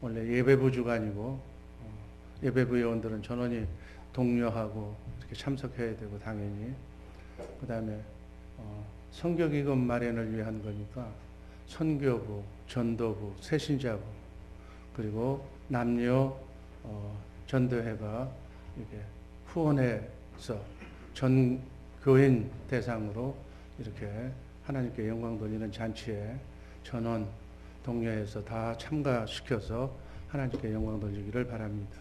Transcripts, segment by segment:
원래 예배부 주간이고 예배부 회원들은 전원이 독려하고 이렇게 참석해야 되고 당연히 그다음에 선교기금 마련을 위한 거니까 선교부, 전도부, 새신자부 그리고 남녀 전도회가 이렇게 후원해서 전 교인 대상으로 이렇게 하나님께 영광 돌리는 잔치에 전원 동료해서 다 참가시켜서 하나님께 영광 돌리기를 바랍니다.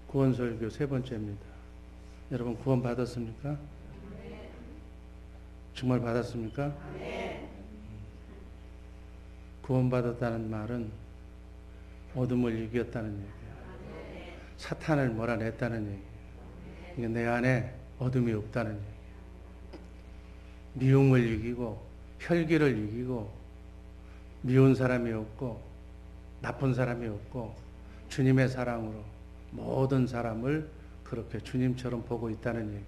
구원설교 세 번째입니다. 여러분 구원 받았습니까? 정말 받았습니까? 구원 받았다는 말은 어둠을 이겼다는 얘기예요. 사탄을 몰아냈다는 얘기예요. 이게 내 안에 어둠이 없다는 얘기예요. 미움을 이기고 혈기를 이기고 미운 사람이 없고 나쁜 사람이 없고 주님의 사랑으로 모든 사람을 그렇게 주님처럼 보고 있다는 얘기예요.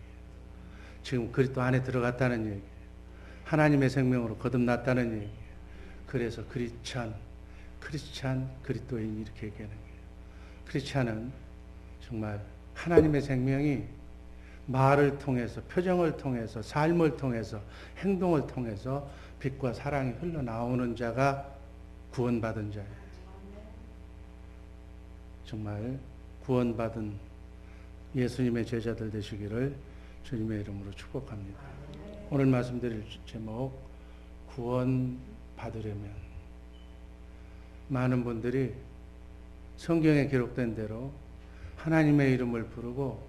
지금 그리스도 안에 들어갔다는 얘기예요. 하나님의 생명으로 거듭났다는 얘기예요. 그래서 크리스찬, 그리스도인 이렇게 얘기하는 거예요. 크리스찬은 정말 하나님의 생명이 말을 통해서, 표정을 통해서, 삶을 통해서, 행동을 통해서 빛과 사랑이 흘러나오는 자가 구원받은 자예요. 정말 구원받은 예수님의 제자들 되시기를 주님의 이름으로 축복합니다. 오늘 말씀드릴 제목, 구원받으려면. 많은 분들이 성경에 기록된 대로 하나님의 이름을 부르고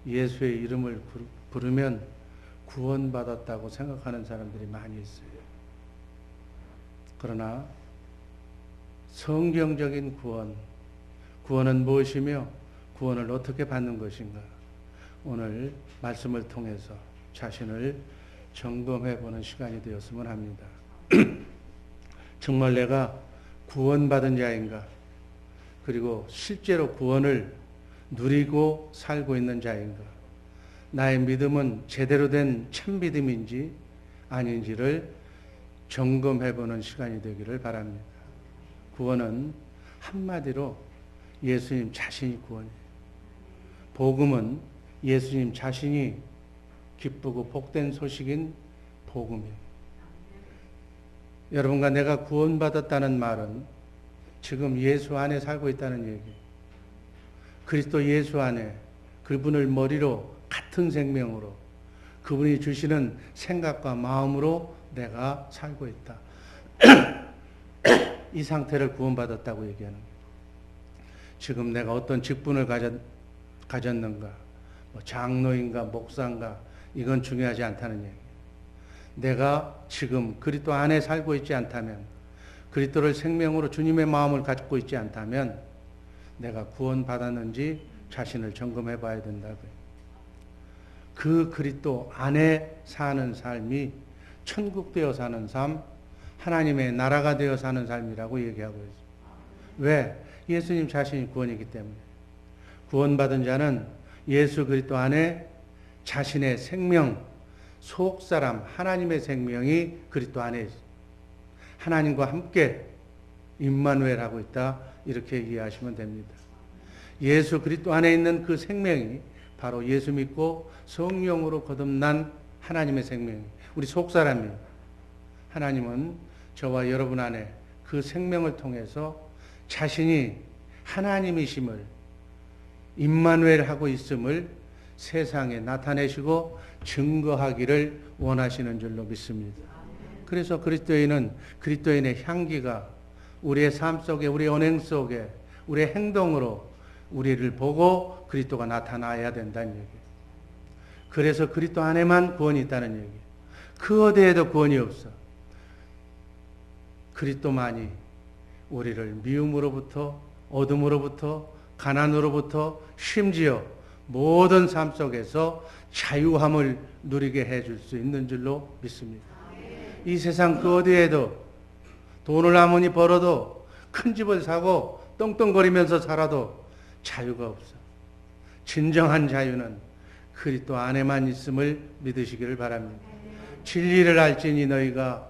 예수의 이름을 부르면 구원받았다고 생각하는 사람들이 많이 있어요. 그러나 성경적인 구원은 무엇이며 구원을 어떻게 받는 것인가? 오늘 말씀을 통해서 자신을 점검해 보는 시간이 되었으면 합니다. 정말 내가 구원받은 자인가? 그리고 실제로 구원을 누리고 살고 있는 자인가? 나의 믿음은 제대로 된 참 믿음인지 아닌지를 점검해 보는 시간이 되기를 바랍니다. 구원은 한마디로 예수님 자신이 구원이에요. 복음은 예수님 자신이 기쁘고 복된 소식인 복음이에요. 여러분과 내가 구원받았다는 말은 지금 예수 안에 살고 있다는 얘기예요. 그리스도 예수 안에 그분을 머리로 같은 생명으로 그분이 주시는 생각과 마음으로 내가 살고 있다. 이 상태를 구원받았다고 얘기하는 거예요. 지금 내가 어떤 직분을 가졌는가, 장로인가, 목사인가, 이건 중요하지 않다는 얘기예요. 내가 지금 그리스도 안에 살고 있지 않다면, 그리스도를 생명으로 주님의 마음을 갖고 있지 않다면 내가 구원받았는지 자신을 점검해 봐야 된다고요. 그 그리스도 안에 사는 삶이 천국 되어 사는 삶, 하나님의 나라가 되어 사는 삶이라고 얘기하고 있습니다. 왜? 예수님 자신이 구원이기 때문에. 구원받은 자는 예수 그리스도 안에 자신의 생명, 속사람, 하나님의 생명이 그리스도 안에 있습니다. 하나님과 함께 임마누엘 하고 있다. 이렇게 이해하시면 됩니다. 예수 그리스도 안에 있는 그 생명이 바로 예수 믿고 성령으로 거듭난 하나님의 생명, 우리 속사람이에요. 하나님은 저와 여러분 안에 그 생명을 통해서 자신이 하나님이심을 임마누엘 하고 있음을 세상에 나타내시고 증거하기를 원하시는 줄로 믿습니다. 그래서 그리스도인의 향기가 우리의 삶 속에, 우리의 언행 속에, 우리의 행동으로 우리를 보고 그리스도가 나타나야 된다는 얘기예요. 그래서 그리스도 안에만 구원이 있다는 얘기예요. 그 어디에도 구원이 없어. 그리스도만이 우리를 미움으로부터, 어둠으로부터, 가난으로부터, 심지어 모든 삶 속에서 자유함을 누리게 해줄 수 있는 줄로 믿습니다. 이 세상 그 어디에도 돈을 아무리 벌어도 큰 집을 사고 떵떵거리면서 살아도 자유가 없어. 진정한 자유는 그리스도 안에만 있음을 믿으시기를 바랍니다. 진리를 알지니 너희가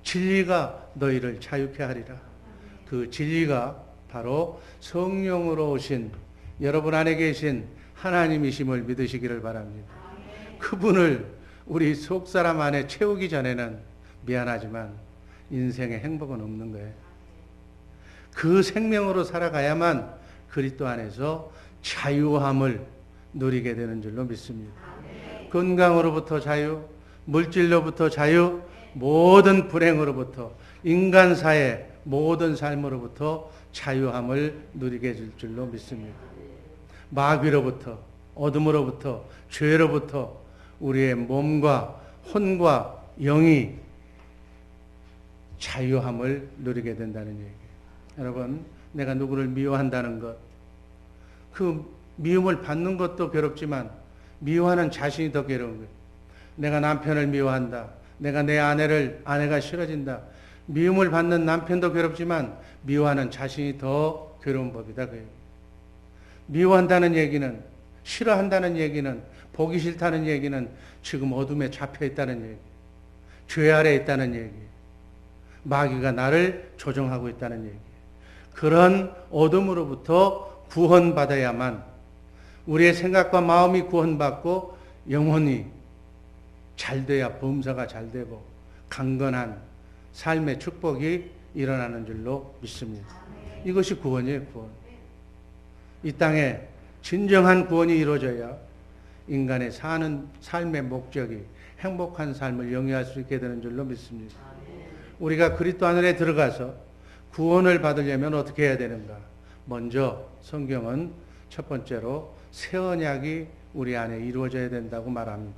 진리가 너희를 자유케 하리라. 그 진리가 바로 성령으로 오신 여러분 안에 계신 하나님이심을 믿으시기를 바랍니다. 그분을 우리 속사람 안에 채우기 전에는 미안하지만 인생에 행복은 없는 거예요. 그 생명으로 살아가야만 그리스도 안에서 자유함을 누리게 되는 줄로 믿습니다. 건강으로부터 자유, 물질로부터 자유, 모든 불행으로부터, 인간사의 모든 삶으로부터 자유함을 누리게 될 줄로 믿습니다. 마귀로부터, 어둠으로부터, 죄로부터 우리의 몸과 혼과 영이 자유함을 누리게 된다는 얘기예요. 여러분, 내가 누구를 미워한다는 것, 그 미움을 받는 것도 괴롭지만 미워하는 자신이 더 괴로운 거예요. 내가 남편을 미워한다. 내가 내 아내가 싫어진다. 미움을 받는 남편도 괴롭지만 미워하는 자신이 더 괴로운 법이다. 그 얘기. 미워한다는 얘기는, 싫어한다는 얘기는, 보기 싫다는 얘기는 지금 어둠에 잡혀 있다는 얘기. 죄 아래 있다는 얘기. 마귀가 나를 조종하고 있다는 얘기. 그런 어둠으로부터 구원받아야만 우리의 생각과 마음이 구원받고 영혼이 잘 돼야 범사가 잘 되고 강건한 삶의 축복이 일어나는 줄로 믿습니다. 이것이 구원이에요, 구원. 이 땅에 진정한 구원이 이루어져야 인간의 사는 삶의 목적이 행복한 삶을 영위할 수 있게 되는 줄로 믿습니다. 우리가 그리스도 안에 들어가서 구원을 받으려면 어떻게 해야 되는가? 먼저 성경은 첫 번째로 새 언약이 우리 안에 이루어져야 된다고 말합니다.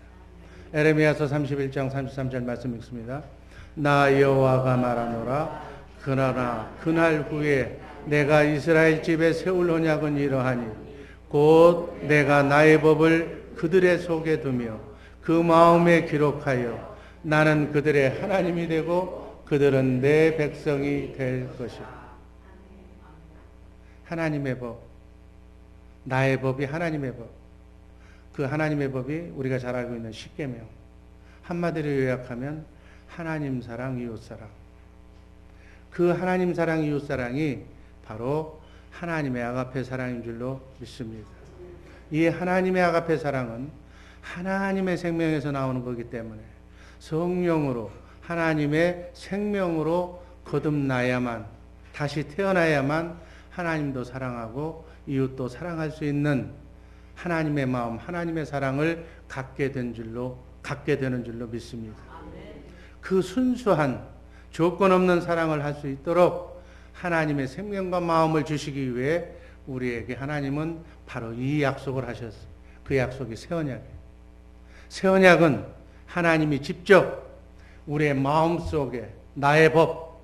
에레미야서 31장 33절 말씀 읽습니다. 나 여호와가 말하노라. 그러나 그날 후에 내가 이스라엘 집에 세울 언약은 이러하니 곧 내가 나의 법을 그들의 속에 두며 그 마음에 기록하여 나는 그들의 하나님이 되고 그들은 내 백성이 될 것이라. 하나님의 법, 나의 법이 하나님의 법. 그 하나님의 법이 우리가 잘 알고 있는 십계명. 한마디로 요약하면 하나님 사랑, 이웃 사랑. 그 하나님 사랑, 이웃 사랑이 바로 하나님의 아가페 사랑인 줄로 믿습니다. 이 하나님의 아가페 사랑은 하나님의 생명에서 나오는 거기 때문에 성령으로 하나님의 생명으로 거듭나야만, 다시 태어나야만 하나님도 사랑하고 이웃도 사랑할 수 있는 하나님의 마음, 하나님의 사랑을 갖게 되는 줄로 믿습니다. 그 순수한 조건 없는 사랑을 할 수 있도록 하나님의 생명과 마음을 주시기 위해 우리에게 하나님은 바로 이 약속을 하셨어요. 그 약속이 새 언약이에요. 새 언약은 하나님이 직접 우리의 마음 속에 나의 법,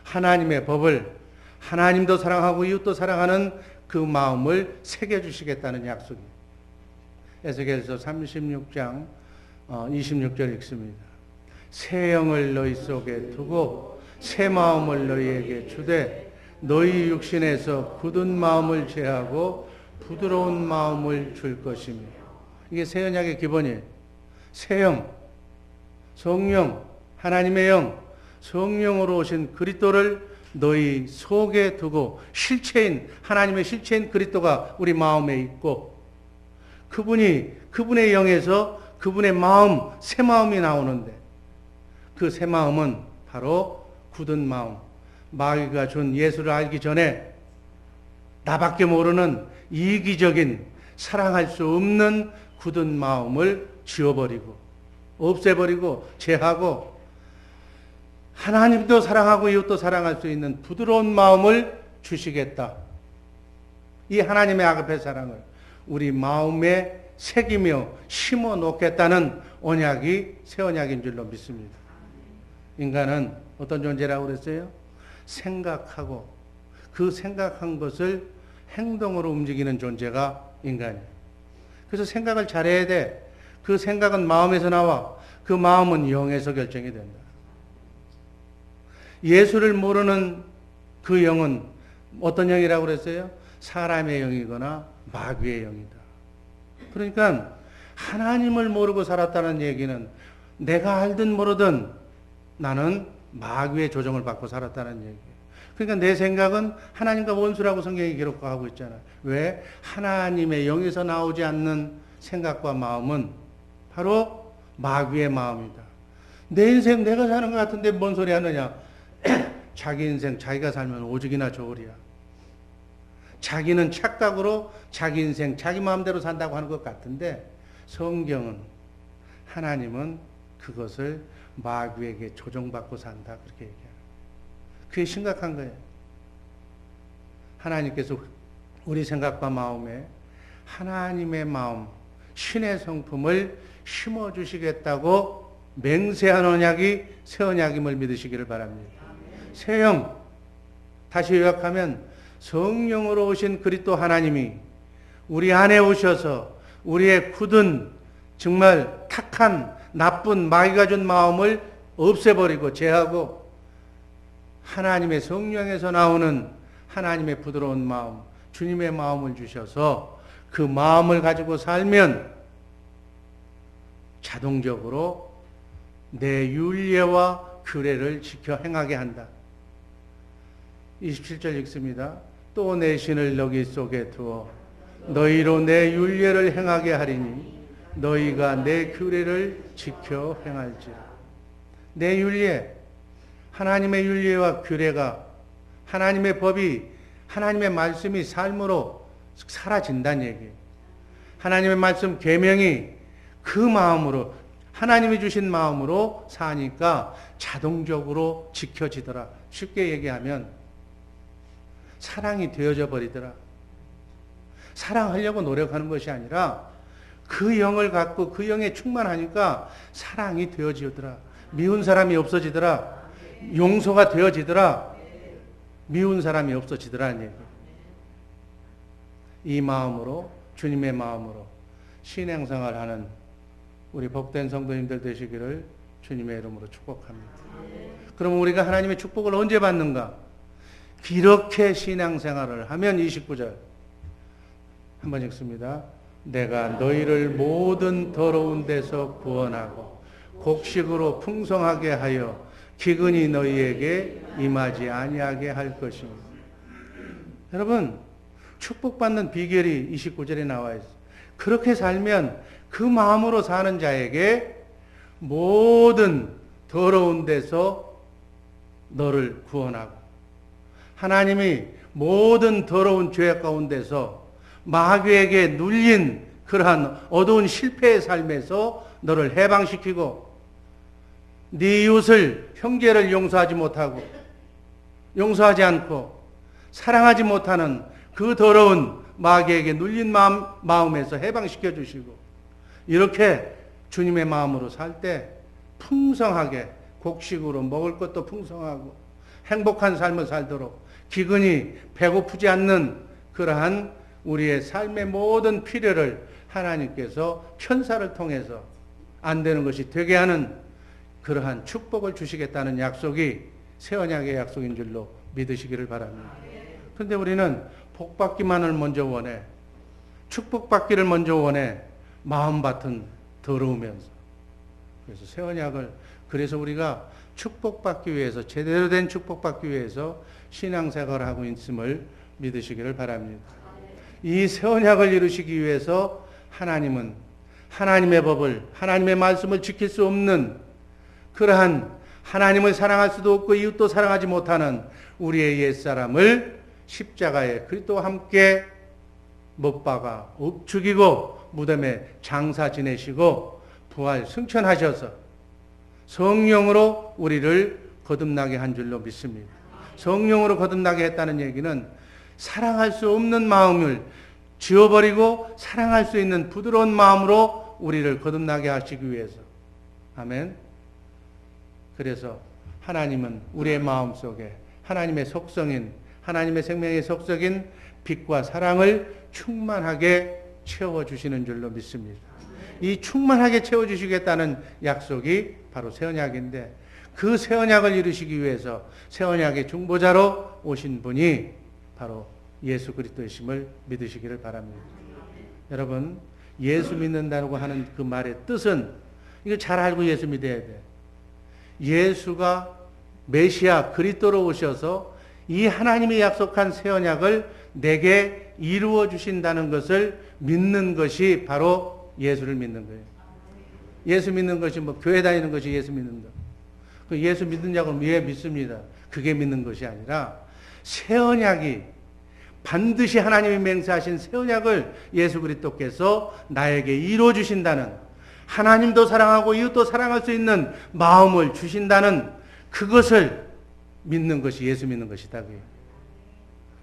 하나님의 법을 하나님도 사랑하고 이웃도 사랑하는 그 마음을 새겨주시겠다는 약속이에요. 에스겔서 36장 26절 읽습니다. 새 영을 너희 속에 두고 새 마음을 너희에게 주되 너희 육신에서 굳은 마음을 제하고 부드러운 마음을 줄 것이며. 이게 새 언약의 기본이에요. 새 영, 성령, 하나님의 영, 성령으로 오신 그리스도를 너희 속에 두고 실체인 하나님의 실체인 그리스도가 우리 마음에 있고 그분의 영에서 그분의 마음, 새 마음이 나오는데 그 새 마음은 바로 굳은 마음, 마귀가 준 예수를 알기 전에 나밖에 모르는 이기적인 사랑할 수 없는 굳은 마음을 지워버리고 없애버리고 제하고 하나님도 사랑하고 이웃도 사랑할 수 있는 부드러운 마음을 주시겠다. 이 하나님의 아가페 사랑을 우리 마음에 새기며 심어 놓겠다는 언약이 새 언약인 줄로 믿습니다. 인간은 어떤 존재라고 그랬어요? 생각하고 그 생각한 것을 행동으로 움직이는 존재가 인간이에요. 그래서 생각을 잘해야 돼. 그 생각은 마음에서 나와. 그 마음은 영에서 결정이 된다. 예수를 모르는 그 영은 어떤 영이라고 그랬어요? 사람의 영이거나 마귀의 영이다. 그러니까 하나님을 모르고 살았다는 얘기는 내가 알든 모르든 나는 마귀의 조정을 받고 살았다는 얘기예요. 그러니까 내 생각은 하나님과 원수라고 성경이 기록하고 있잖아요. 왜? 하나님의 영에서 나오지 않는 생각과 마음은 바로 마귀의 마음이다. 내 인생 내가 사는 것 같은데 뭔 소리 하느냐. 자기 인생 자기가 살면 오죽이나 좋으랴. 자기는 착각으로 자기 인생 자기 마음대로 산다고 하는 것 같은데 성경은 하나님은 그것을 마귀에게 조정받고 산다 그렇게 얘기해요. 그게 심각한 거예요. 하나님께서 우리 생각과 마음에 하나님의 마음, 신의 성품을 심어주시겠다고 맹세한 언약이 새 언약임을 믿으시기를 바랍니다. 새영, 다시 요약하면 성령으로 오신 그리스도 하나님이 우리 안에 오셔서 우리의 굳은 정말 탁한 나쁜 마귀가 준 마음을 없애버리고 제하고 하나님의 성령에서 나오는 하나님의 부드러운 마음, 주님의 마음을 주셔서 그 마음을 가지고 살면 자동적으로 내 율례와 규례를 지켜 행하게 한다. 27절 읽습니다. 또 내 신을 너희 속에 두어 너희로 내 율례를 행하게 하리니 너희가 내 규례를 지켜 행할지라. 내 율례, 하나님의 율례와 규례가 하나님의 법이 하나님의 말씀이 삶으로 사라진다는 얘기예요. 하나님의 말씀 계명이 그 마음으로 하나님이 주신 마음으로 사니까 자동적으로 지켜지더라. 쉽게 얘기하면 사랑이 되어져 버리더라. 사랑하려고 노력하는 것이 아니라 그 영을 갖고 그 영에 충만하니까 사랑이 되어지더라. 미운 사람이 없어지더라. 용서가 되어지더라. 미운 사람이 없어지더라는 얘기예요. 이 마음으로 주님의 마음으로 신앙생활하는 우리 복된 성도님들 되시기를 주님의 이름으로 축복합니다. 그럼 우리가 하나님의 축복을 언제 받는가? 이렇게 신앙생활을 하면 29절 한번 읽습니다. 내가 너희를 모든 더러운 데서 구원하고 곡식으로 풍성하게 하여 기근이 너희에게 임하지 아니하게 할 것입니다. 여러분, 축복받는 비결이 29절에 나와 있어요. 그렇게 살면 그 마음으로 사는 자에게 모든 더러운 데서 너를 구원하고 하나님이 모든 더러운 죄 가운데서 마귀에게 눌린 그러한 어두운 실패의 삶에서 너를 해방시키고 네 이웃을 형제를 용서하지 못하고 용서하지 않고 사랑하지 못하는 그 더러운 마귀에게 눌린 마음에서 해방시켜 주시고 이렇게 주님의 마음으로 살 때 풍성하게 곡식으로 먹을 것도 풍성하고 행복한 삶을 살도록 기근이 배고프지 않는 그러한 우리의 삶의 모든 필요를 하나님께서 천사를 통해서 안 되는 것이 되게 하는 그러한 축복을 주시겠다는 약속이 새 언약의 약속인 줄로 믿으시기를 바랍니다. 그런데 우리는 복받기만을 먼저 원해. 축복받기를 먼저 원해. 마음밭은 더러우면서. 그래서 새 언약을 그래서 우리가 축복받기 위해서 제대로 된 축복받기 위해서 신앙생활을 하고 있음을 믿으시기를 바랍니다. 이 새 언약을 이루시기 위해서 하나님은 하나님의 법을 하나님의 말씀을 지킬 수 없는 그러한 하나님을 사랑할 수도 없고 이웃도 사랑하지 못하는 우리의 옛사람을 십자가에 그리스도와 함께 못 박아 죽이고 무덤에 장사 지내시고 부활 승천하셔서 성령으로 우리를 거듭나게 한 줄로 믿습니다. 성령으로 거듭나게 했다는 얘기는 사랑할 수 없는 마음을 지워버리고 사랑할 수 있는 부드러운 마음으로 우리를 거듭나게 하시기 위해서. 아멘. 그래서 하나님은 우리의 마음속에 하나님의 속성인 하나님의 생명의 속성인 빛과 사랑을 충만하게 채워주시는 줄로 믿습니다. 이 충만하게 채워주시겠다는 약속이 바로 새 언약인데 그 새 언약을 이루시기 위해서 새 언약의 중보자로 오신 분이 바로 예수 그리스도이심을 믿으시기를 바랍니다. 여러분, 예수 믿는다고 하는 그 말의 뜻은 이거 잘 알고 예수 믿어야 돼. 예수가 메시아 그리스도로 오셔서 이 하나님이 약속한 새 언약을 내게 이루어 주신다는 것을 믿는 것이 바로 예수를 믿는 거예요. 예수 믿는 것이 뭐 교회 다니는 것이 예수 믿는 거. 그 예수 믿느냐고 왜 믿습니다. 그게 믿는 것이 아니라 새 언약이 반드시 하나님이 맹세하신 새 언약을 예수 그리스도께서 나에게 이루어 주신다는, 하나님도 사랑하고 이웃도 사랑할 수 있는 마음을 주신다는 그것을 믿는 것이 예수 믿는 것이다.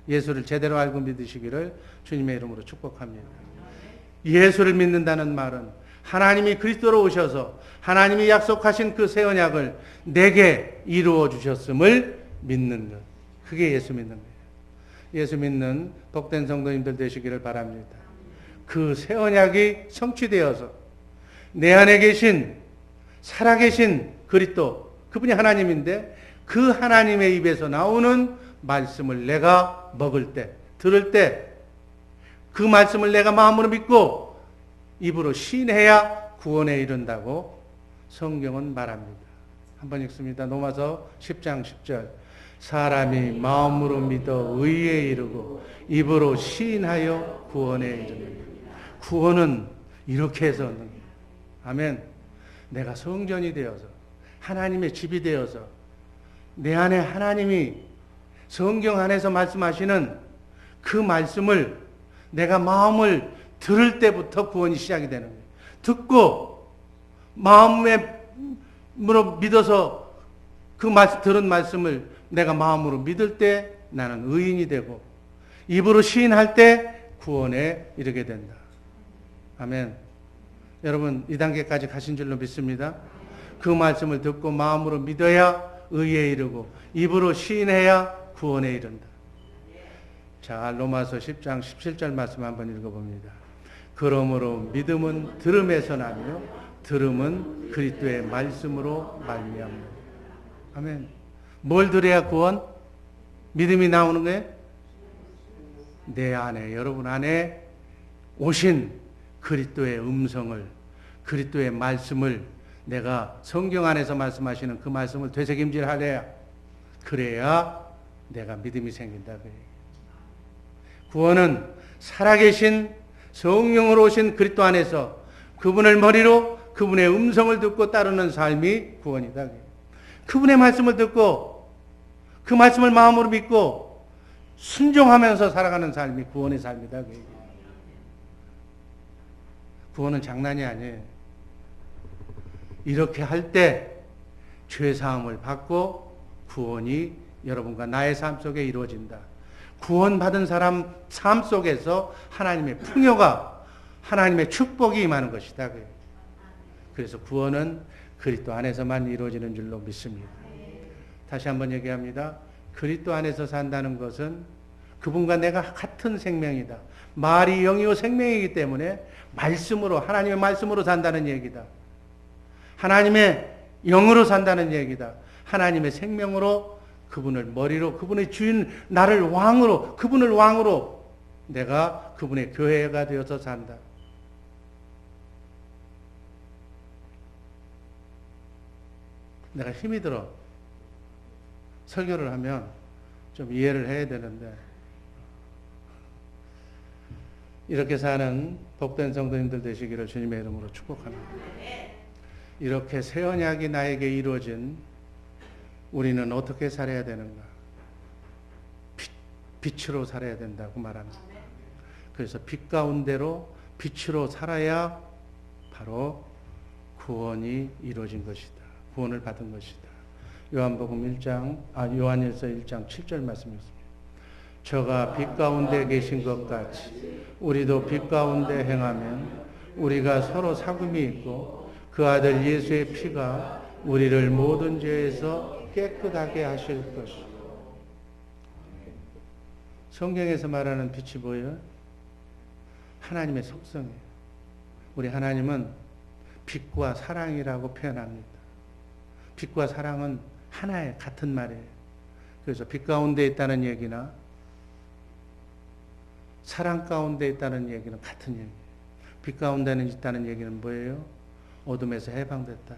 예수를 제대로 알고 믿으시기를 주님의 이름으로 축복합니다. 예수를 믿는다는 말은 하나님이 그리스도로 오셔서 하나님이 약속하신 그 새 언약을 내게 이루어 주셨음을 믿는 것. 그게 예수 믿는 거예요. 예수 믿는 복된 성도님들 되시기를 바랍니다. 그 새 언약이 성취되어서 내 안에 계신 살아계신 그리스도, 그분이 하나님인데 그 하나님의 입에서 나오는 말씀을 내가 먹을 때, 들을 때 그 말씀을 내가 마음으로 믿고 입으로 시인해야 구원에 이른다고 성경은 말합니다. 한번 읽습니다. 로마서 10장 10절. 사람이 마음으로 믿어 의에 이르고 입으로 시인하여 구원에 이르는. 구원은 이렇게 해서 얻는 거예요. 아멘. 내가 성전이 되어서 하나님의 집이 되어서 내 안에 하나님이 성경 안에서 말씀하시는 그 말씀을 내가 마음을 들을 때부터 구원이 시작이 되는 거예요. 듣고 마음으로 믿어서 그 들은 말씀을 내가 마음으로 믿을 때 나는 의인이 되고 입으로 시인할 때 구원에 이르게 된다. 아멘. 여러분 이 단계까지 가신 줄로 믿습니다. 그 말씀을 듣고 마음으로 믿어야 의에 이르고 입으로 시인해야 구원에 이른다. 자, 로마서 10장 17절 말씀 한번 읽어봅니다. 그러므로 믿음은 들음에서 나며 들음은 그리스도의 말씀으로 말미암는. 아멘. 뭘 들어야 구원? 믿음이 나오는 거예요? 내 안에, 여러분 안에 오신 그리스도의 음성을, 그리스도의 말씀을 내가 성경 안에서 말씀하시는 그 말씀을 되새김질하래야, 그래야 내가 믿음이 생긴다. 구원은 살아계신 성령으로 오신 그리스도 안에서 그분을 머리로 그분의 음성을 듣고 따르는 삶이 구원이다. 그분의 말씀을 듣고 그 말씀을 마음으로 믿고 순종하면서 살아가는 삶이 구원의 삶이다. 구원은 장난이 아니에요. 이렇게 할 때 죄사함을 받고 구원이 여러분과 나의 삶 속에 이루어진다. 구원받은 사람 삶 속에서 하나님의 풍요가, 하나님의 축복이 임하는 것이다. 그래서 구원은 그리스도 안에서만 이루어지는 줄로 믿습니다. 다시 한번 얘기합니다. 그리스도 안에서 산다는 것은 그분과 내가 같은 생명이다. 말이 영이요 생명이기 때문에 말씀으로, 하나님의 말씀으로 산다는 얘기다. 하나님의 영으로 산다는 얘기다. 하나님의 생명으로 그분을 머리로, 그분의 주인, 나를 왕으로, 그분을 왕으로 내가 그분의 교회가 되어서 산다. 내가 힘이 들어 설교를 하면 좀 이해를 해야 되는데, 이렇게 사는 복된 성도님들 되시기를 주님의 이름으로 축복합니다. 이렇게 새 언약이 나에게 이루어진 우리는 어떻게 살아야 되는가? 빛으로 살아야 된다고 말합니다. 그래서 빛 가운데로 빛으로 살아야 바로 구원이 이루어진 것이다. 구원을 받은 것이다. 요한일서 1장 7절 말씀이었습니다. 저가 빛 가운데 계신 것 같이 우리도 빛 가운데 행하면 우리가 서로 사귐이 있고 그 아들 예수의 피가 우리를 모든 죄에서 깨끗하게 하실 것이다. 성경에서 말하는 빛이 뭐예요? 하나님의 속성이에요. 우리 하나님은 빛과 사랑이라고 표현합니다. 빛과 사랑은 하나의 같은 말이에요. 그래서 빛 가운데 있다는 얘기나 사랑 가운데 있다는 얘기는 같은 얘기예요. 빛 가운데 있다는 얘기는 뭐예요? 어둠에서 해방됐다.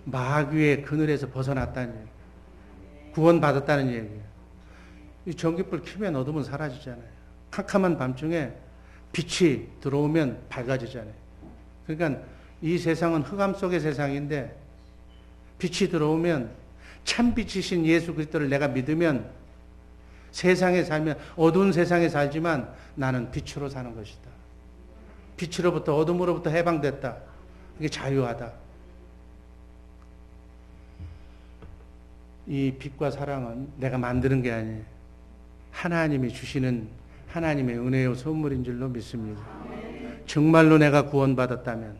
마귀의 그늘에서 벗어났다는 얘기예요. 구원받았다는 얘기예요. 이 전기불 켜면 어둠은 사라지잖아요. 캄캄한 밤중에 빛이 들어오면 밝아지잖아요. 그러니까 이 세상은 흑암 속의 세상인데 빛이 들어오면 참 빛이신 예수 그리스도를 내가 믿으면 세상에 살면 어두운 세상에 살지만 나는 빛으로 사는 것이다. 빛으로부터 어둠으로부터 해방됐다. 이게 자유하다. 이 빛과 사랑은 내가 만드는 게 아니에요. 하나님이 주시는 하나님의 은혜요 선물인 줄로 믿습니다. 정말로 내가 구원받았다면,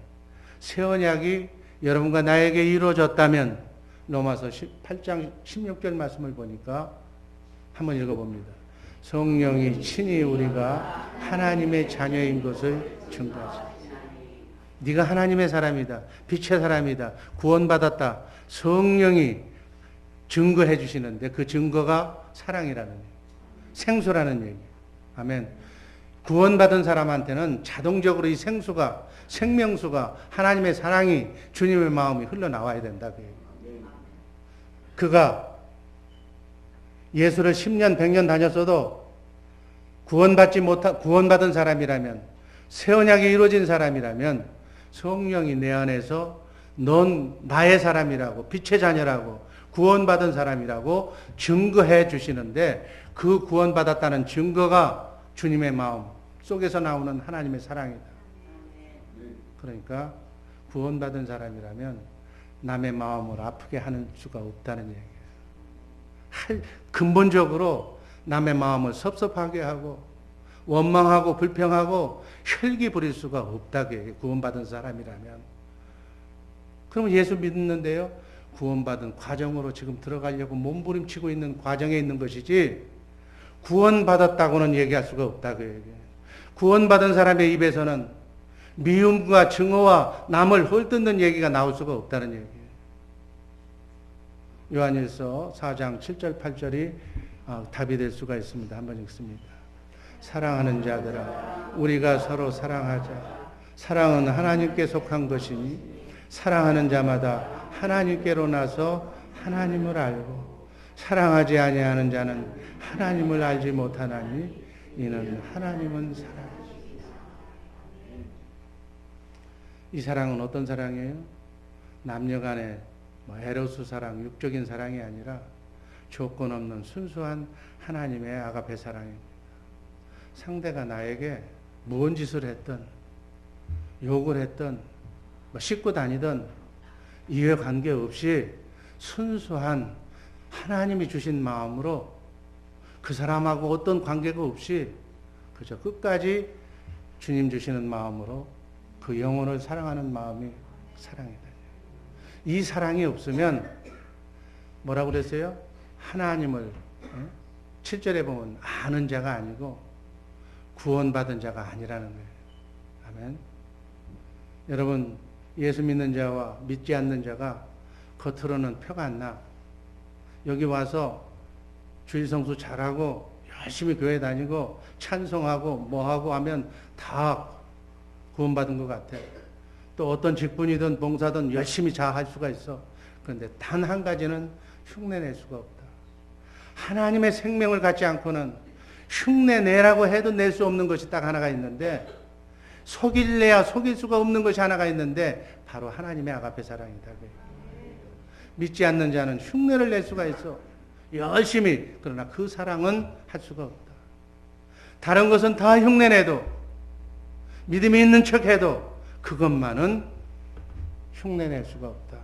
새 언약이 여러분과 나에게 이루어졌다면, 로마서 8장 16절 말씀을 보니까 한번 읽어봅니다. 성령이 친히 우리가 하나님의 자녀인 것을 증거하시다. 네가 하나님의 사람이다. 빛의 사람이다. 구원받았다. 성령이 증거해 주시는데 그 증거가 사랑이라는 얘기, 생수라는 얘기. 아멘. 구원받은 사람한테는 자동적으로 이 생수가, 생명수가, 하나님의 사랑이, 주님의 마음이 흘러나와야 된다. 그가 예수를 10년, 100년 다녔어도 구원받은 사람이라면, 새 언약이 이루어진 사람이라면 성령이 내 안에서 넌 나의 사람이라고, 빛의 자녀라고, 구원받은 사람이라고 증거해 주시는데 그 구원받았다는 증거가 주님의 마음 속에서 나오는 하나님의 사랑이다. 그러니까 구원받은 사람이라면 남의 마음을 아프게 하는 수가 없다는 얘기예요. 근본적으로 남의 마음을 섭섭하게 하고 원망하고 불평하고 혈기 부릴 수가 없다게, 구원받은 사람이라면. 그럼 예수 믿는데요, 구원받은 과정으로 지금 들어가려고 몸부림치고 있는 과정에 있는 것이지 구원받았다고는 얘기할 수가 없다고 얘기해요. 구원받은 사람의 입에서는 미움과 증오와 남을 헐뜯는 얘기가 나올 수가 없다는 얘기예요. 요한일서 4장 7절 8절이 답이 될 수가 있습니다. 한번 읽습니다. 사랑하는 자들아, 우리가 서로 사랑하자. 사랑은 하나님께 속한 것이니 사랑하는 자마다 하나님께로 나서 하나님을 알고, 사랑하지 아니하는 자는 하나님을 알지 못하나니 이는 하나님은 사랑이시다. 이 사랑은 어떤 사랑이에요? 남녀간의 에로스 사랑, 육적인 사랑이 아니라 조건 없는 순수한 하나님의 아가페 사랑입니다. 상대가 나에게 무언 짓을 했든 욕을 했든 씻고 다니든 이해 관계없이 순수한 하나님이 주신 마음으로 그 사람하고 어떤 관계가 없이 그저 끝까지 주님 주시는 마음으로 그 영혼을 사랑하는 마음이 사랑이다. 이 사랑이 없으면 뭐라고 그랬어요? 하나님을 7절에 보면 아는 자가 아니고 구원받은 자가 아니라는 거예요. 아멘. 여러분, 예수 믿는 자와 믿지 않는 자가 겉으로는 표가 안 나. 여기 와서 주일 성수 잘하고 열심히 교회 다니고 찬송하고 뭐하고 하면 다 구원받은 것 같아. 또 어떤 직분이든 봉사든 열심히 잘 할 수가 있어. 그런데 단 한 가지는 흉내낼 수가 없다. 하나님의 생명을 갖지 않고는 흉내내라고 해도 낼 수 없는 것이 딱 하나가 있는데, 속일래야 속일 수가 없는 것이 하나가 있는데 바로 하나님의 아가페 사랑이다. 믿지 않는 자는 흉내를 낼 수가 있어. 열심히. 그러나 그 사랑은 할 수가 없다. 다른 것은 다 흉내내도, 믿음이 있는 척해도 그것만은 흉내낼 수가 없다.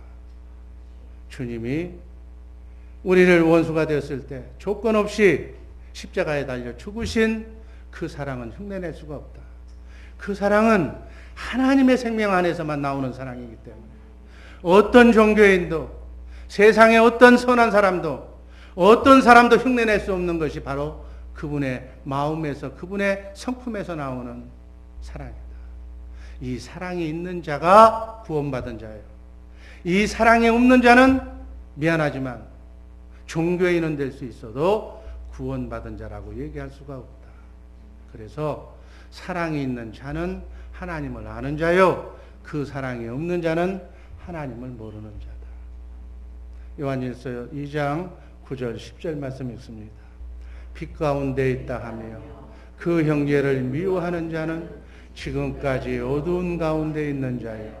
주님이 우리를 원수가 되었을 때 조건 없이 십자가에 달려 죽으신 그 사랑은 흉내낼 수가 없다. 그 사랑은 하나님의 생명 안에서만 나오는 사랑이기 때문에 어떤 종교인도, 세상의 어떤 선한 사람도, 어떤 사람도 흉내낼 수 없는 것이 바로 그분의 마음에서, 그분의 성품에서 나오는 사랑이다. 이 사랑이 있는 자가 구원받은 자예요. 이 사랑이 없는 자는 미안하지만 종교인은 될 수 있어도 구원받은 자라고 얘기할 수가 없다. 그래서 사랑이 있는 자는 하나님을 아는 자요, 그 사랑이 없는 자는 하나님을 모르는 자다. 요한일서 2장 9절 10절 말씀 읽습니다. 빛 가운데 있다 하며 그 형제를 미워하는 자는 지금까지 어두운 가운데 있는 자요,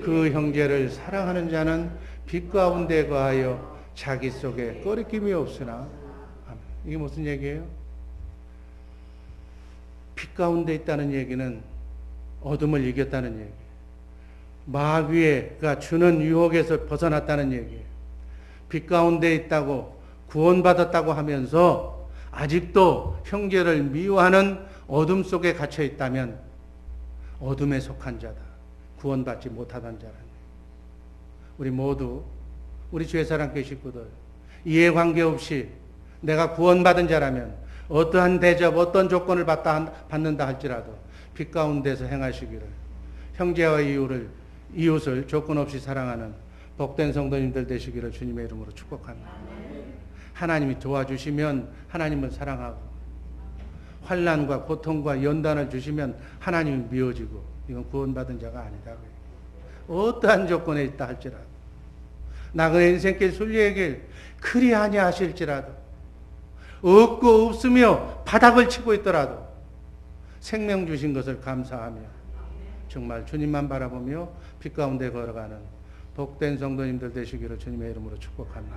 그 형제를 사랑하는 자는 빛 가운데 거하여 자기 속에 꺼리낌이 없으나. 이게 무슨 얘기예요? 빛 가운데 있다는 얘기는 어둠을 이겼다는 얘기, 마귀가 주는 유혹에서 벗어났다는 얘기예요. 빛 가운데 있다고 구원받았다고 하면서 아직도 형제를 미워하는 어둠 속에 갇혀 있다면 어둠에 속한 자다, 구원받지 못하던 자라니. 우리 모두 우리 주의 사랑 교회 식구들 이해관계 없이 내가 구원받은 자라면 어떠한 대접, 어떤 조건을 받는다 할지라도 빛 가운데서 행하시기를, 형제와 이웃을 조건 없이 사랑하는 복된 성도님들 되시기를 주님의 이름으로 축복합니다. 하나님이 도와주시면 하나님을 사랑하고, 환난과 고통과 연단을 주시면 하나님이 미워지고, 이건 구원받은 자가 아니다. 어떠한 조건에 있다 할지라도, 나그네 인생길 순리의 길 그리 아니하실지라도, 없고 없으며 바닥을 치고 있더라도 생명 주신 것을 감사하며 정말 주님만 바라보며 빛 가운데 걸어가는 복된 성도님들 되시기를 주님의 이름으로 축복합니다.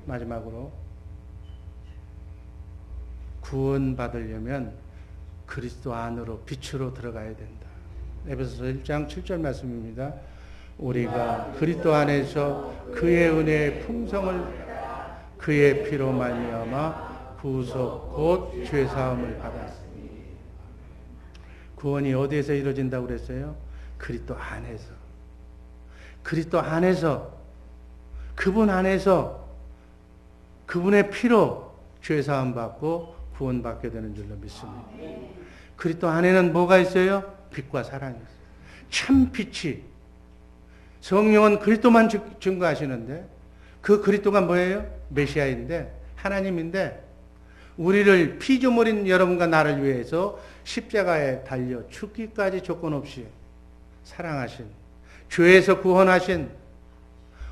마지막으로, 구원받으려면 그리스도 안으로 빛으로 들어가야 된다. 에베소서 1장 7절 말씀입니다. 우리가 그리스도 안에서 그의 은혜의 풍성을 그의 피로 말미암아 구속 곧 죄사함을 받았으니. 구원이 어디에서 이루어진다고 그랬어요? 그리스도 안에서. 그리스도 안에서, 그분 안에서 그분의 피로 죄사함 받고 구원받게 되는 줄로 믿습니다. 그리스도 안에는 뭐가 있어요? 빛과 사랑이 있어요. 참 빛이. 성령은 그리스도만 증거하시는데 그 그리스도가 뭐예요? 메시아인데, 하나님인데, 우리를 피조물인 여러분과 나를 위해서 십자가에 달려 죽기까지 조건 없이 사랑하신, 죄에서 구원하신,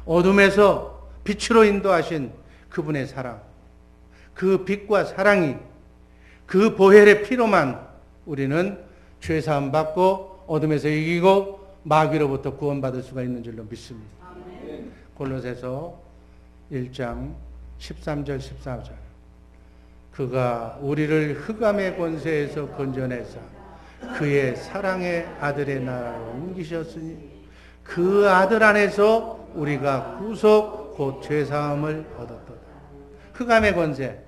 어둠에서 빛으로 인도하신 그분의 사랑, 그 빛과 사랑이, 그 보혈의 피로만 우리는 죄사함 받고 어둠에서 이기고 마귀로부터 구원받을 수가 있는 줄로 믿습니다. 골로새서 1장 13절 14절. 그가 우리를 흑암의 권세에서 건져내사 그의 사랑의 아들의 나라로 옮기셨으니 그 아들 안에서 우리가 구속 곧 죄사함을 얻었도다. 흑암의 권세,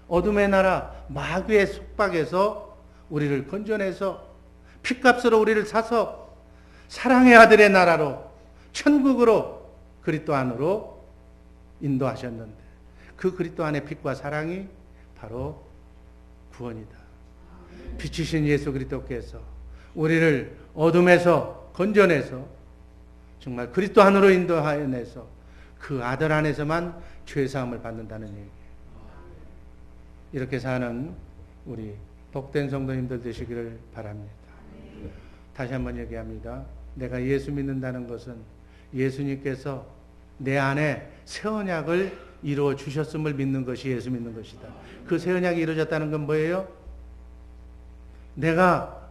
어둠의 나라, 마귀의 속박에서 우리를 건져내서 핏값으로 우리를 사서 사랑의 아들의 나라로, 천국으로, 그리스도 안으로 인도하셨는데, 그 그리스도 안의 빛과 사랑이 바로 구원이다. 빛이신 예수 그리스도께서 우리를 어둠에서 건져내서 정말 그리스도 안으로 인도하여내서 그 아들 안에서만 죄사함을 받는다는 얘기예요. 이렇게 사는 우리 복된 성도님들 되시기를 바랍니다. 다시 한번 얘기합니다. 내가 예수 믿는다는 것은 예수님께서 내 안에 새 언약을 이루어 주셨음을 믿는 것이 예수 믿는 것이다. 그 새 언약이 이루어졌다는 건 뭐예요? 내가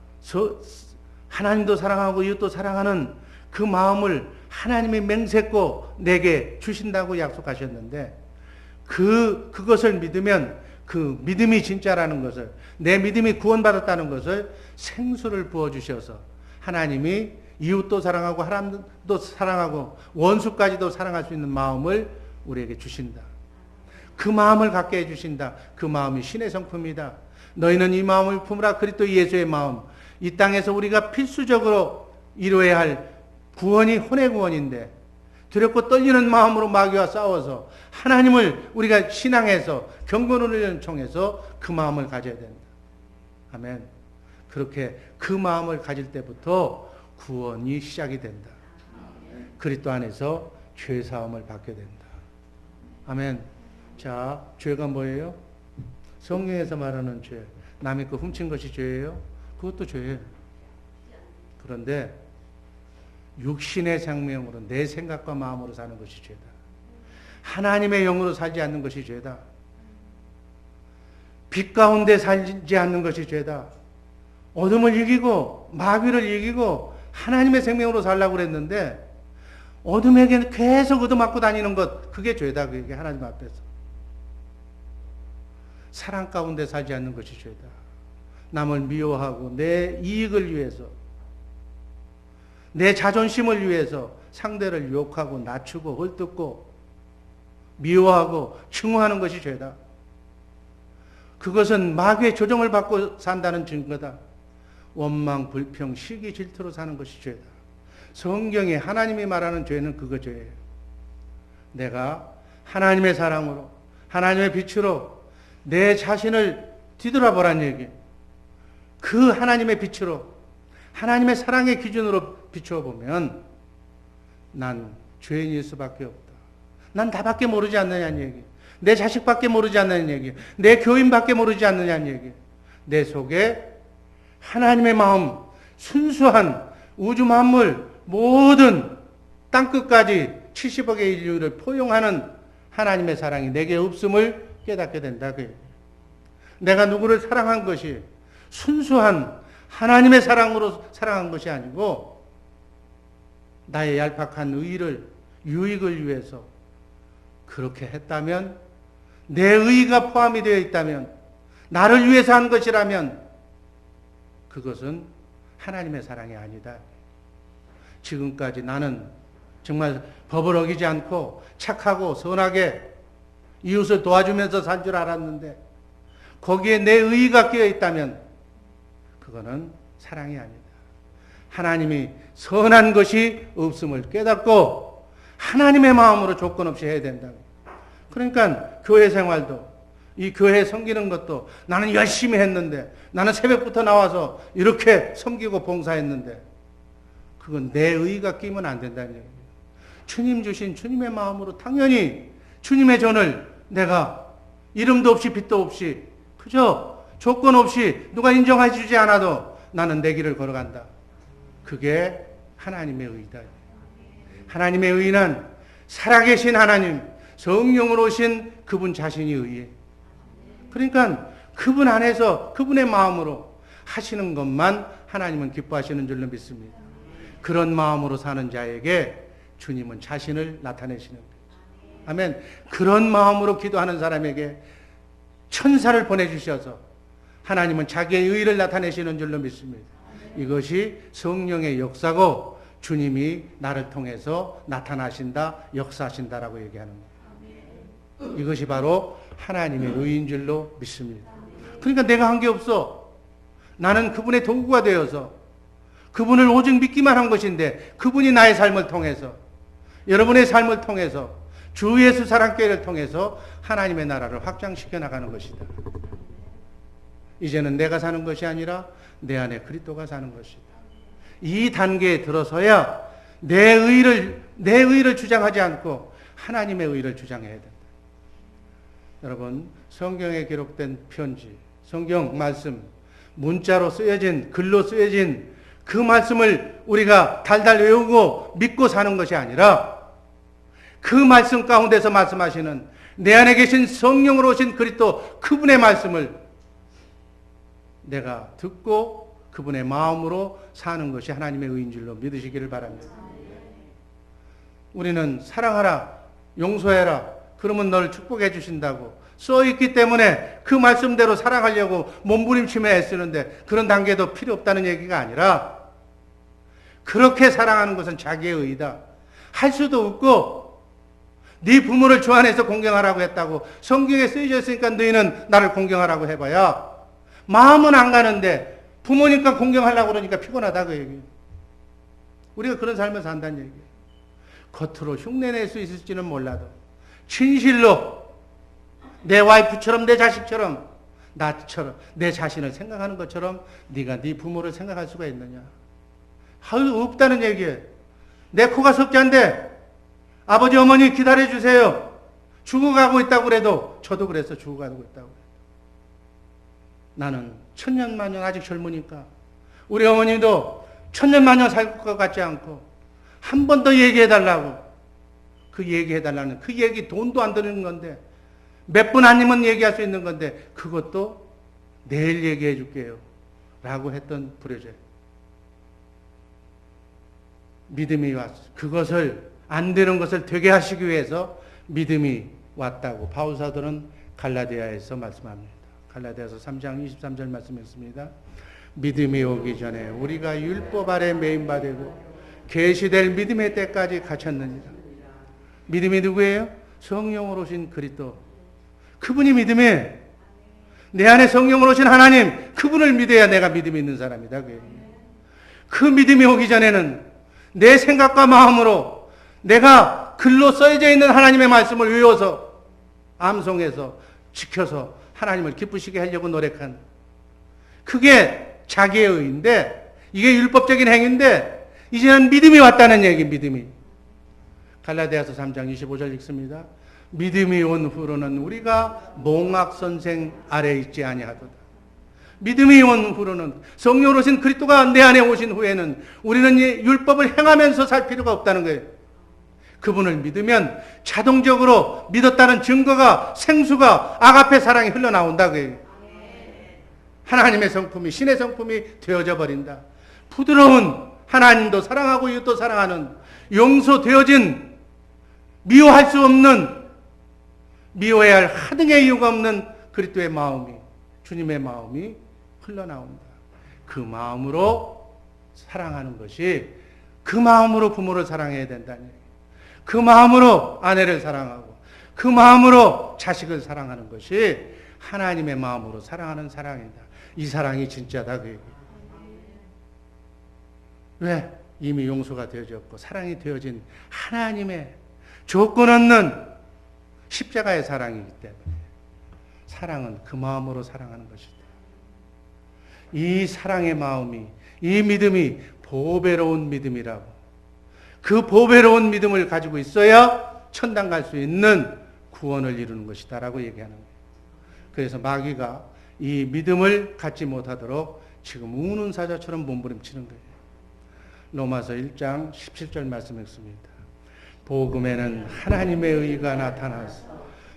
하나님도 사랑하고 이웃도 사랑하는 그 마음을 하나님이 맹세코 내게 주신다고 약속하셨는데, 그것을 믿으면 그 믿음이 진짜라는 것을, 내 믿음이 구원받았다는 것을 생수를 부어주셔서 하나님이 이웃도 사랑하고 하나님도 사랑하고 원수까지도 사랑할 수 있는 마음을 우리에게 주신다. 그 마음을 갖게 해주신다. 그 마음이 신의 성품이다. 너희는 이 마음을 품으라. 그리스도 예수의 마음. 이 땅에서 우리가 필수적으로 이루어야 할 구원이 혼의 구원인데, 두렵고 떨리는 마음으로 마귀와 싸워서 하나님을 우리가 신앙해서 경건을 통해서 그 마음을 가져야 된다. 아멘. 그렇게 그 마음을 가질 때부터 구원이 시작이 된다. 그리스도 안에서 죄사함을 받게 된다. 아멘. 자, 죄가 뭐예요? 성경에서 말하는 죄. 남의 거 훔친 것이 죄예요? 그것도 죄예요. 그런데 육신의 생명으로 내 생각과 마음으로 사는 것이 죄다. 하나님의 영으로 살지 않는 것이 죄다. 빛 가운데 살지 않는 것이 죄다. 어둠을 이기고 마귀를 이기고 하나님의 생명으로 살라고 그랬는데 어둠에게는 계속 얻어맞고 다니는 것, 그게 죄다. 그게 하나님 앞에서. 사랑 가운데 살지 않는 것이 죄다. 남을 미워하고 내 이익을 위해서, 내 자존심을 위해서 상대를 욕하고 낮추고 헐뜯고 미워하고 증오하는 것이 죄다. 그것은 마귀의 조종을 받고 산다는 증거다. 원망, 불평, 시기, 질투로 사는 것이 죄다. 성경에 하나님이 말하는 죄는 그거 죄예요. 내가 하나님의 사랑으로, 하나님의 빛으로 내 자신을 뒤돌아보란 얘기. 그 하나님의 빛으로, 하나님의 사랑의 기준으로 비추어 보면 난 죄인일 수밖에 없다. 난 나밖에 모르지 않느냐는 얘기. 내 자식밖에 모르지 않느냐는 얘기. 내 교인밖에 모르지 않느냐는 얘기. 내 속에 하나님의 마음, 순수한 우주 만물, 모든 땅끝까지 70억의 인류를 포용하는 하나님의 사랑이 내게 없음을 깨닫게 된다. 내가 누구를 사랑한 것이 순수한 하나님의 사랑으로 사랑한 것이 아니고 나의 얄팍한 의의를, 유익을 위해서 그렇게 했다면, 내 의의가 포함이 되어 있다면, 나를 위해서 한 것이라면 그것은 하나님의 사랑이 아니다. 지금까지 나는 정말 법을 어기지 않고 착하고 선하게 이웃을 도와주면서 살 줄 알았는데 거기에 내 의의가 끼어 있다면 그거는 사랑이 아니다. 하나님이 선한 것이 없음을 깨닫고 하나님의 마음으로 조건 없이 해야 된다. 그러니까 교회 생활도, 이 교회 섬기는 것도 나는 열심히 했는데, 나는 새벽부터 나와서 이렇게 섬기고 봉사했는데 그건 내 의의가 끼면 안 된다는 얘기예요. 주님 주신 주님의 마음으로 당연히 주님의 전을 내가 이름도 없이 빛도 없이 그저 조건 없이 누가 인정해 주지 않아도 나는 내 길을 걸어간다. 그게 하나님의 의의다. 하나님의 의의는 살아계신 하나님, 성령으로 오신 그분 자신이 의의해. 그러니까 그분 안에서 그분의 마음으로 하시는 것만 하나님은 기뻐하시는 줄로 믿습니다. 그런 마음으로 사는 자에게 주님은 자신을 나타내시는 거예요. 아멘. 그런 마음으로 기도하는 사람에게 천사를 보내주셔서 하나님은 자기의 의의를 나타내시는 줄로 믿습니다. 이것이 성령의 역사고 주님이 나를 통해서 나타나신다, 역사하신다라고 얘기하는 거예요. 이것이 바로 하나님의 의인 줄로 믿습니다. 그러니까 내가 한 게 없어. 나는 그분의 도구가 되어서 그분을 오직 믿기만 한 것인데 그분이 나의 삶을 통해서, 여러분의 삶을 통해서, 주 예수 사랑교회를 통해서 하나님의 나라를 확장시켜 나가는 것이다. 이제는 내가 사는 것이 아니라 내 안에 그리스도가 사는 것이다. 이 단계에 들어서야 내 의를 주장하지 않고 하나님의 의를 주장해야 된다. 여러분, 성경에 기록된 편지, 성경 말씀, 문자로 쓰여진, 글로 쓰여진 그 말씀을 우리가 달달 외우고 믿고 사는 것이 아니라 그 말씀 가운데서 말씀하시는 내 안에 계신 성령으로 오신 그리스도 그분의 말씀을 내가 듣고 그분의 마음으로 사는 것이 하나님의 의인 줄로 믿으시기를 바랍니다. 우리는 사랑하라, 용서해라, 그러면 너를 축복해 주신다고 써있기 때문에 그 말씀대로 사랑하려고 몸부림치며 애쓰는데 그런 단계도 필요 없다는 얘기가 아니라 그렇게 사랑하는 것은 자기의 의의다. 할 수도 없고 네 부모를 주 안에서 공경하라고 했다고 성경에 쓰여져 있으니까 너희는 나를 공경하라고 해봐야 마음은 안 가는데 부모니까 공경하려고 그러니까 피곤하다 그 얘기예요. 우리가 그런 삶을 산다는 얘기예요. 겉으로 흉내낼 수 있을지는 몰라도 진실로 내 와이프처럼 내 자식처럼 나처럼 내 자신을 생각하는 것처럼 네가 네 부모를 생각할 수가 있느냐. 없다는 얘기예요. 내 코가 석잔데 아버지 어머니 기다려주세요. 죽어가고 있다고 그래도 저도 그래서 죽어가고 있다고. 나는 천년만년 아직 젊으니까 우리 어머님도 천년만년 살 것 같지 않고 한 번 더 얘기해달라고 그 얘기해달라는, 그 얘기 돈도 안 드는 건데, 몇 분 아니면 얘기할 수 있는 건데, 그것도 내일 얘기해 줄게요. 라고 했던 불효자예요. 믿음이 왔어. 그것을, 안 되는 것을 되게 하시기 위해서 믿음이 왔다고 바울사도는 갈라디아에서 말씀합니다. 갈라디아서 3장 23절 말씀했습니다. 믿음이 오기 전에 우리가 율법 아래 매인바 되고 계시될 믿음의 때까지 갇혔느니라. 믿음이 누구예요? 성령으로 오신 그리스도. 그분이 믿음이에요. 내 안에 성령으로 오신 하나님, 그분을 믿어야 내가 믿음이 있는 사람이다. 그 믿음이 오기 전에는 내 생각과 마음으로 내가 글로 써져 있는 하나님의 말씀을 외워서 암송해서 지켜서 하나님을 기쁘시게 하려고 노력한, 그게 자기의 의인데, 이게 율법적인 행위인데, 이제는 믿음이 왔다는 얘기. 믿음이. 갈라디아서 3장 25절 읽습니다. 믿음이 온 후로는 우리가 몽학선생 아래 있지 아니하도다. 믿음이 온 후로는, 성령으로 오신 그리스도가 내 안에 오신 후에는 우리는 이 율법을 행하면서 살 필요가 없다는 거예요. 그분을 믿으면 자동적으로 믿었다는 증거가, 생수가, 아가페 사랑이 흘러나온다. 그예요. 하나님의 성품이, 신의 성품이 되어져 버린다. 부드러운, 하나님도 사랑하고 이웃도 사랑하는, 용서되어진, 미워할 수 없는, 미워해야 할 하등의 이유가 없는 그리스도의 마음이, 주님의 마음이 흘러나온다. 그 마음으로 사랑하는 것이, 그 마음으로 부모를 사랑해야 된다는 얘기예요. 그 마음으로 아내를 사랑하고, 그 마음으로 자식을 사랑하는 것이 하나님의 마음으로 사랑하는 사랑이다. 이 사랑이 진짜다. 그 얘기예요. 왜? 이미 용서가 되어졌고 사랑이 되어진 하나님의 조건 없는 십자가의 사랑이기 때문에, 사랑은 그 마음으로 사랑하는 것이다. 이 사랑의 마음이, 이 믿음이 보배로운 믿음이라고, 그 보배로운 믿음을 가지고 있어야 천당 갈 수 있는 구원을 이루는 것이다 라고 얘기하는 거예요. 그래서 마귀가 이 믿음을 갖지 못하도록 지금 우는 사자처럼 몸부림치는 거예요. 로마서 1장 17절 말씀했습니다. 복음에는 하나님의 의가 나타나서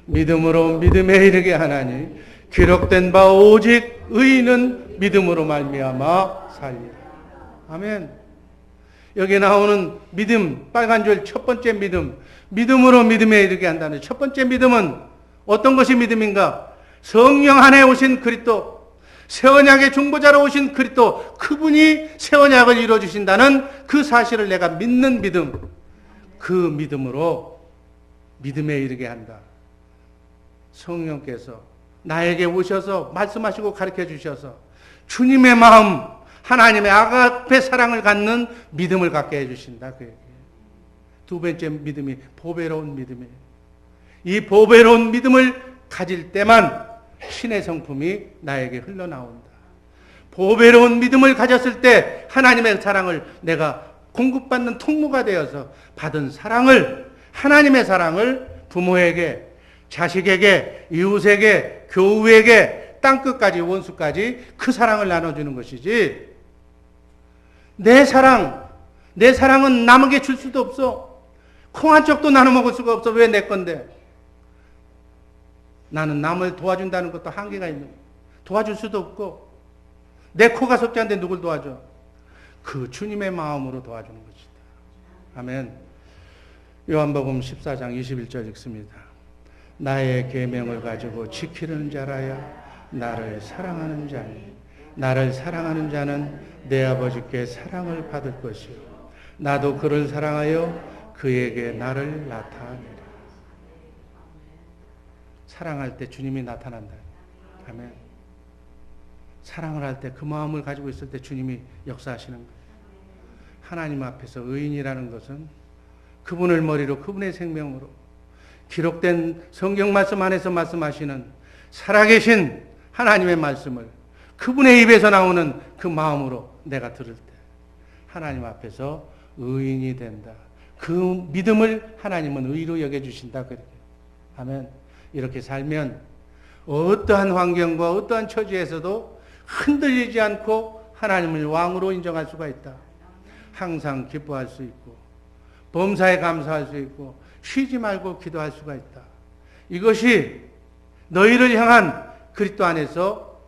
믿음으로 믿음에 이르게 하나니 기록된 바 오직 의인은 믿음으로 말미암아 살리라. 아멘. 여기 나오는 믿음, 빨간 줄 첫 번째 믿음, 믿음으로 믿음에 이르게 한다는 첫 번째 믿음은 어떤 것이 믿음인가? 성령 안에 오신 그리스도, 새 언약의 중보자로 오신 그리스도, 그분이 새 언약을 이루어 주신다는 그 사실을 내가 믿는 믿음, 그 믿음으로 믿음에 이르게 한다. 성령께서 나에게 오셔서 말씀하시고 가르쳐 주셔서 주님의 마음, 하나님의 아가페 사랑을 갖는 믿음을 갖게 해주신다. 그 얘기예요. 두 번째 믿음이 보배로운 믿음이에요. 이 보배로운 믿음을 가질 때만 신의 성품이 나에게 흘러나온다. 보배로운 믿음을 가졌을 때 하나님의 사랑을 내가 공급받는 통로가 되어서 받은 사랑을, 하나님의 사랑을 부모에게, 자식에게, 이웃에게, 교우에게, 땅끝까지, 원수까지 그 사랑을 나눠주는 것이지, 내 사랑은 남에게 줄 수도 없어. 콩 한 쪽도 나눠 먹을 수가 없어. 왜 내 건데? 나는 남을 도와준다는 것도 한계가 있는 거야. 도와줄 수도 없고, 내 코가 속지 않는데 누굴 도와줘? 그 주님의 마음으로 도와주는 것이다. 아멘. 요한복음 14장 21절 읽습니다. 나의 계명을 가지고 지키는 자라야 나를 사랑하는 자니, 나를 사랑하는 자는 내 아버지께 사랑을 받을 것이요 나도 그를 사랑하여 그에게 나를 나타내라. 사랑할 때 주님이 나타난다. 아멘. 사랑을 할 때, 그 마음을 가지고 있을 때 주님이 역사하시는 거예요. 하나님 앞에서 의인이라는 것은 그분을 머리로, 그분의 생명으로 기록된 성경 말씀 안에서 말씀하시는 살아계신 하나님의 말씀을 그분의 입에서 나오는 그 마음으로 내가 들을 때 하나님 앞에서 의인이 된다. 그 믿음을 하나님은 의로 여겨주신다. 아멘. 이렇게 살면 어떠한 환경과 어떠한 처지에서도 흔들리지 않고 하나님을 왕으로 인정할 수가 있다. 항상 기뻐할 수 있고, 범사에 감사할 수 있고, 쉬지 말고 기도할 수가 있다. 이것이 너희를 향한 그리스도 안에서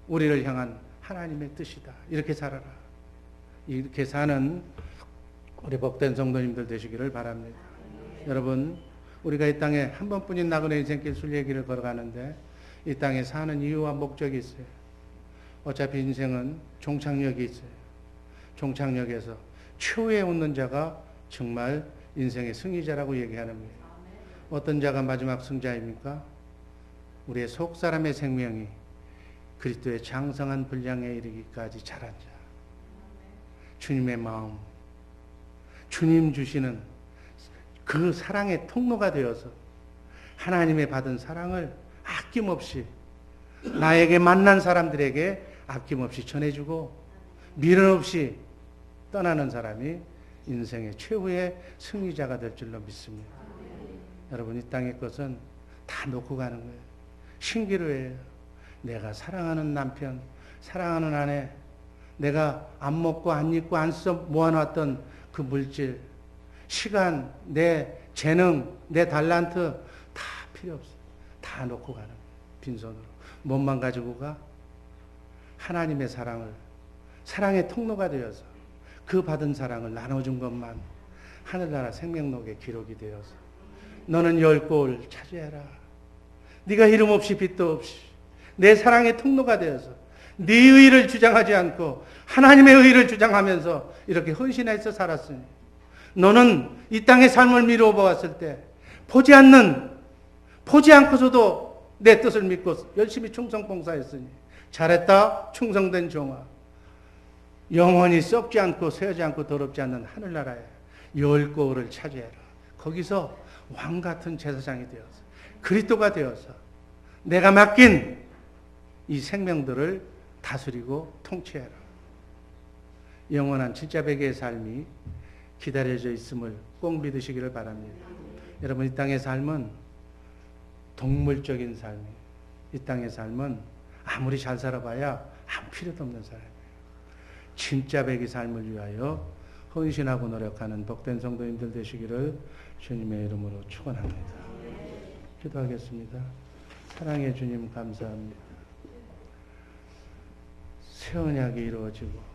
우리를 향한 하나님의 뜻이다. 이렇게 살아라. 이렇게 사는 우리 복된 성도님들 되시기를 바랍니다. 여러분, 우리가 이 땅에 한 번뿐인 나그네 인생길 순례길을 걸어가는데 이 땅에 사는 이유와 목적이 있어요. 어차피 인생은 종착역이 있어요. 종착역에서 최후에 오는 자가 정말 인생의 승리자라고 얘기하는 거예요. 어떤 자가 마지막 승자입니까? 우리의 속사람의 생명이 그리스도의 장성한 분량에 이르기까지 자란 자. 주님의 마음, 주님 주시는 그 사랑의 통로가 되어서 하나님의 받은 사랑을 아낌없이 나에게 만난 사람들에게 아낌없이 전해주고 미련 없이 떠나는 사람이 인생의 최후의 승리자가 될 줄로 믿습니다. 여러분, 이 땅의 것은 다 놓고 가는 거예요. 신기루예요. 내가 사랑하는 남편, 사랑하는 아내, 내가 안 먹고 안 입고 안 써 모아놨던 그 물질, 시간, 내 재능, 내 달란트 다 필요 없어. 다 놓고 가는 거예요. 빈손으로. 몸만 가지고 가? 하나님의 사랑을, 사랑의 통로가 되어서 그 받은 사랑을 나눠준 것만 하늘나라 생명록에 기록이 되어서 너는 열 골 차지해라. 네가 이름 없이 빚도 없이 내 사랑의 통로가 되어서 네 의의를 주장하지 않고 하나님의 의의를 주장하면서 이렇게 헌신해서 살았으니 너는 이 땅의 삶을 미루어 보았을 때 보지 않고서도 내 뜻을 믿고 열심히 충성 봉사했으니 잘했다 충성된 종아. 영원히 썩지 않고 쇠하지 않고 더럽지 않는 하늘나라에 열 골을 차지해라. 거기서 왕같은 제사장이 되어서 그리스도가 되어서 내가 맡긴 이 생명들을 다스리고 통치해라. 영원한 진짜 베개의 삶이 기다려져 있음을 꼭 믿으시기를 바랍니다. 여러분, 이 땅의 삶은 동물적인 삶이에요. 이 땅의 삶은 아무리 잘 살아봐야 아무 필요도 없는 삶이에요. 진짜 베개의 삶을 위하여 헌신하고 노력하는 복된 성도님들 되시기를 주님의 이름으로 축원합니다. 기도하겠습니다. 사랑의 주님 감사합니다. 새 언약이 이루어지고